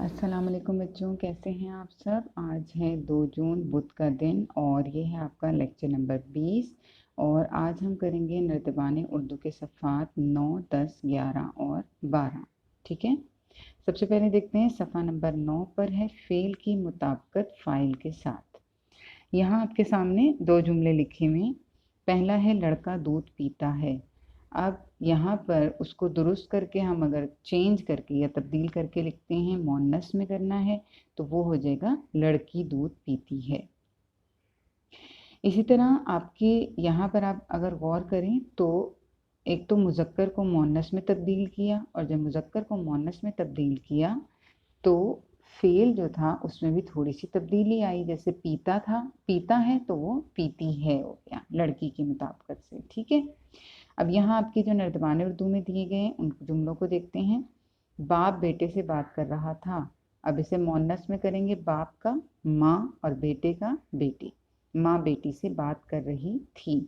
अस्सलाम वालेकुम बच्चों, कैसे हैं आप सब। आज है 2 जून बुध का दिन और ये है आपका लेक्चर नंबर 20 और आज हम करेंगे नर्तबान उर्दू के सफ़ात 9, 10, 11 और 12। ठीक है, सबसे पहले देखते हैं सफ़ा नंबर 9 पर है फ़ेल की मुताबिकत फ़ाइल के साथ। यहाँ आपके सामने 2 जुमले लिखे हुए। पहला है लड़का दूध पीता है। अब यहाँ पर उसको दुरुस्त करके हम अगर चेंज करके या तब्दील करके लिखते हैं, मुअन्नस में करना है तो वो हो जाएगा लड़की दूध पीती है। इसी तरह आपके यहाँ पर आप अगर गौर करें तो एक तो मुज़क्कर को मुअन्नस में तब्दील किया और जब मुज़क्कर को मुअन्नस में तब्दील किया तो फ़ेल जो था उसमें भी थोड़ी सी तब्दीली आई। जैसे पीता था, पीता है तो वो पीती है हो गया लड़की की मुताबिकत से। ठीक है, अब यहाँ आपकी जो नर्दबान उर्दू में दिए गए हैं उन जुमलों को देखते हैं। बाप बेटे से बात कर रहा था, अब इसे मुअन्नस में करेंगे। बाप का माँ और बेटे का बेटी। माँ बेटी से बात कर रही थी,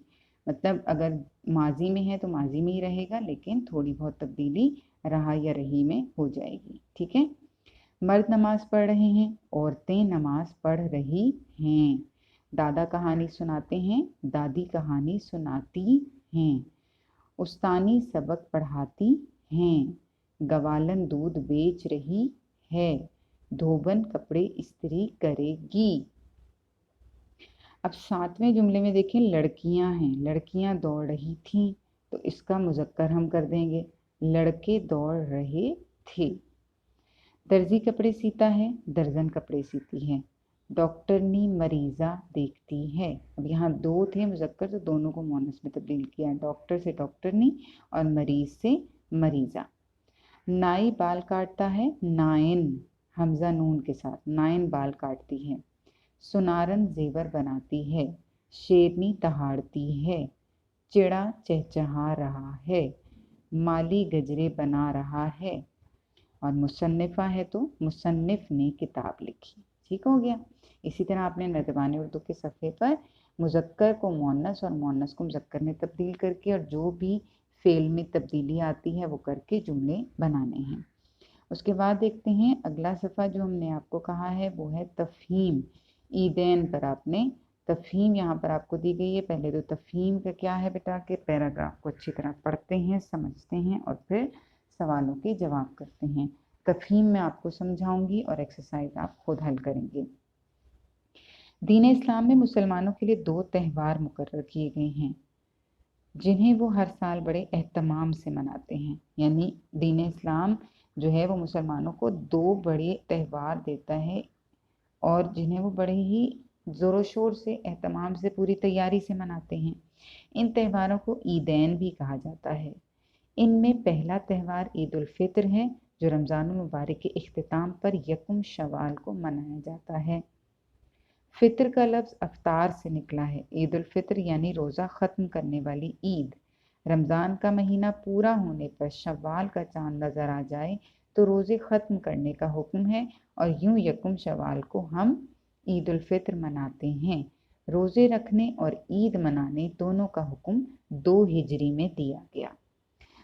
मतलब अगर माजी में है तो माजी में ही रहेगा, लेकिन थोड़ी बहुत तब्दीली रहा या रही में हो जाएगी। ठीक है, मर्द नमाज पढ़ रहे हैं, औरतें नमाज पढ़ रही हैं। दादा कहानी सुनाते हैं, दादी कहानी सुनाती हैं। उस्तानी सबक पढ़ाती हैं। गवालन दूध बेच रही है। धोबन कपड़े इस्त्री करेगी। अब 7वें जुमले में देखें, लड़कियां हैं, लड़कियां दौड़ रही थीं तो इसका मुज़क्कर हम कर देंगे, लड़के दौड़ रहे थे। दर्जी कपड़े सीता है, दर्जन कपड़े सीती है। डॉक्टरनी मरीज़ा देखती है। अब यहाँ 2 थे मुज़क्कर तो दोनों को मुअन्नस में तब्दील किया है, डॉक्टर से डॉक्टरनी और मरीज़ से मरीज़ा। नाई बाल काटता है, नाइन हमज़ा नून के साथ, नाइन बाल काटती है। सुनारन जेवर बनाती है, शेरनी दहाड़ती है। चिड़ा चहचहा रहा है, माली गजरे बना रहा है। और मुसन्निफ़ा है तो मुसन्निफ़ ने किताब लिखी। ठीक हो गया। इसी तरह आपने नर्दबान उर्दू के सफ़े पर मुज़क्कर को मुअन्नस और मुअन्नस को मुज़क्कर में तब्दील करके और जो भी फ़ेल में तब्दीली आती है वो करके जुमले बनाने हैं। उसके बाद देखते हैं अगला सफ़ा जो हमने आपको कहा है वो है तफ़हीम। ईदैन पर आपने तफ़हीम यहाँ पर आपको दी गई है। पहले तो तफ़हीम का क्या है बेटा कि पैराग्राफ को अच्छी तरह पढ़ते हैं, समझते हैं और फिर सवालों के जवाब करते हैं। तफ़हीम में आपको समझाऊंगी और एक्सरसाइज आप खुद हल करेंगे। दीन इस्लाम में मुसलमानों के लिए 2 त्यौहार मुकर्रर किए गए हैं जिन्हें वो हर साल बड़े एहतमाम से मनाते हैं। यानी दीन इस्लाम जो है वो मुसलमानों को 2 बड़े त्यौहार देता है और जिन्हें वो बड़े ही ज़ोर शोर से एहतमाम से पूरी तैयारी से मनाते हैं। इन त्योहारों को ईदैन भी कहा जाता है। इनमें पहला त्यौहार ईद उल फित्र है जो रमज़ानुल मुबारक के इख्तिताम पर यकम शवाल को मनाया जाता है। फित्र का लफ्ज़ अफ्तार से निकला है। ईद उल फित्र यानी रोज़ा ख़त्म करने वाली ईद। रमज़ान का महीना पूरा होने पर शव्वाल का चाँद नज़र आ जाए तो रोज़े ख़त्म करने का हुक्म है और यूं यकम शव्वाल को हम ईद उल फित्र मनाते हैं। रोज़े रखने और ईद मनाने दोनों का हुक्म 2 हिजरी में दिया गया।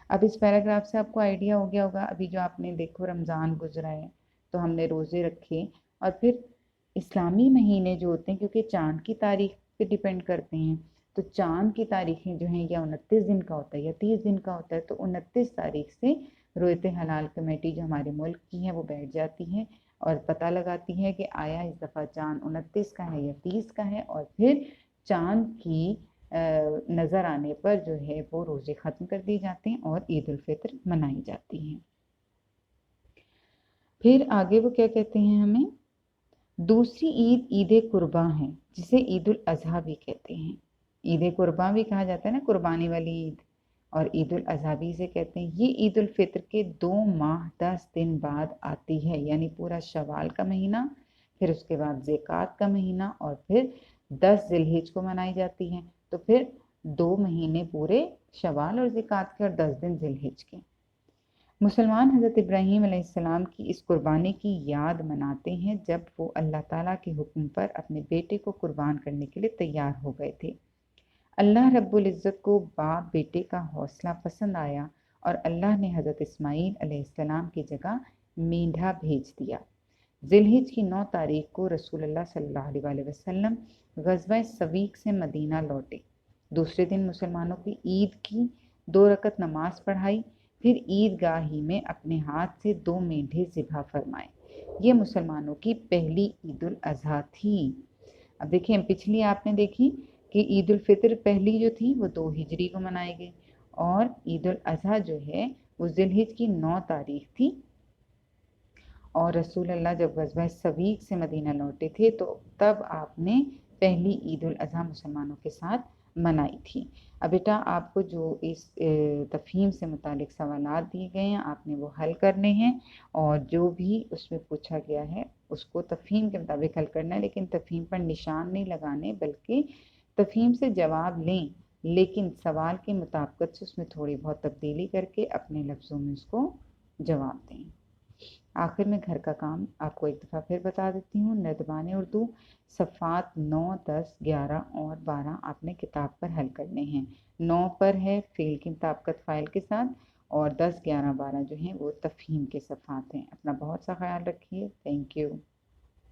अब इस पैराग्राफ से आपको आइडिया हो गया होगा, अभी जो आपने देखो रमज़ान गुजरा है तो हमने रोज़े रखे और फिर इस्लामी महीने जो होते हैं क्योंकि चाँद की तारीख पे डिपेंड करते हैं तो चाँद की तारीखें जो हैं या 29 दिन का होता है या 30 दिन का होता है तो 29 तारीख से रोयत हलाल कमेटी जो हमारे मुल्क की है वो बैठ जाती है और पता लगाती है कि आया इस दफ़ा चाँद 29 का है या 30 का है और फिर चाँद की नज़र आने पर जो है वो रोज़े ख़त्म कर दिए जाते हैं और ईद उल फित्र मनाई जाती है। फिर आगे वो क्या कहते हैं हमें, दूसरी ईद ईद कुर्बा है जिसे ईद उल अज़हा भी कहते हैं। ईद कुर्बा भी कहा जाता है ना, कुर्बानी वाली ईद, और ईद उल अज़हा भी इसे कहते हैं। ये ईद उल फित्र के 2 माह 10 दिन बाद आती है, यानी पूरा शवाल का महीना, फिर उसके बाद ज़कात का महीना और फिर 10 ज़िलहिज को मनाई जाती है। तो फिर 2 महीने पूरे शवाल और ज़कात के और 10 दिन ज़िलहिज के। मुसलमान हज़रत इब्राहीम अलैहिस्सलाम की इस कुर्बानी की याद मनाते हैं जब वो अल्लाह ताला के हुक्म पर अपने बेटे को कुर्बान करने के लिए तैयार हो गए थे। अल्लाह रब्बुल इज़्ज़त को बाप बेटे का हौसला पसंद आया और अल्लाह ने हज़रत इस्माईल अलैहिस्सलाम की जगह मेंढा भेज दिया। ज़िलहिज की 9 तारीख को रसूलुल्लाह सल्लल्लाहु अलैहि वसल्लम ग़ज़वा सवीक से मदीना लौटे। दूसरे दिन मुसलमानों की ईद की 2 रकत नमाज पढ़ाई, फिर ईदगाह ही में अपने हाथ से 2 मेंढे ज़िबा फरमाए। ये मुसलमानों की पहली ईद उल अज़हा थी। अब देखिए, पिछली आपने देखी कि ईद उल फितर पहली जो थी वो 2 हिजरी को मनाई गई, और ईद उल अज़हा जो है वो ज़िलहिज की 9 तारीख थी। और रसूलुल्लाह जब ग़ज़वा सवीक से मदीना लौटे थे तो तब आपने पहली ईद उल अज़हा मुसलमानों के साथ मनाई थी। अब बेटा, आपको जो इस तफ़हीम से मुतालिक सवालात दिए गए हैं आपने वो हल करने हैं, और जो भी उसमें पूछा गया है उसको तफ़हीम के मुताबिक हल करना है, लेकिन तफ़हीम पर निशान नहीं लगाने, बल्कि तफ़हीम से जवाब लें, लेकिन सवाल की मुताबिकत से उसमें थोड़ी बहुत तब्दीली करके अपने लफ्ज़ों में उसको जवाब दें। आखिर में घर का काम आपको एक दफ़ा फिर बता देती हूँ। नर्दबान उर्दू सफ़ात 9, 10, 11 और 12 आपने किताब पर हल करने हैं। 9 पर है फ़ेल की मुताबिकत फ़ाइल के साथ, और 10, 11, 12 जो हैं वो तफ़हीम के सफ़ात हैं। अपना बहुत सा ख्याल रखिए। Thank you.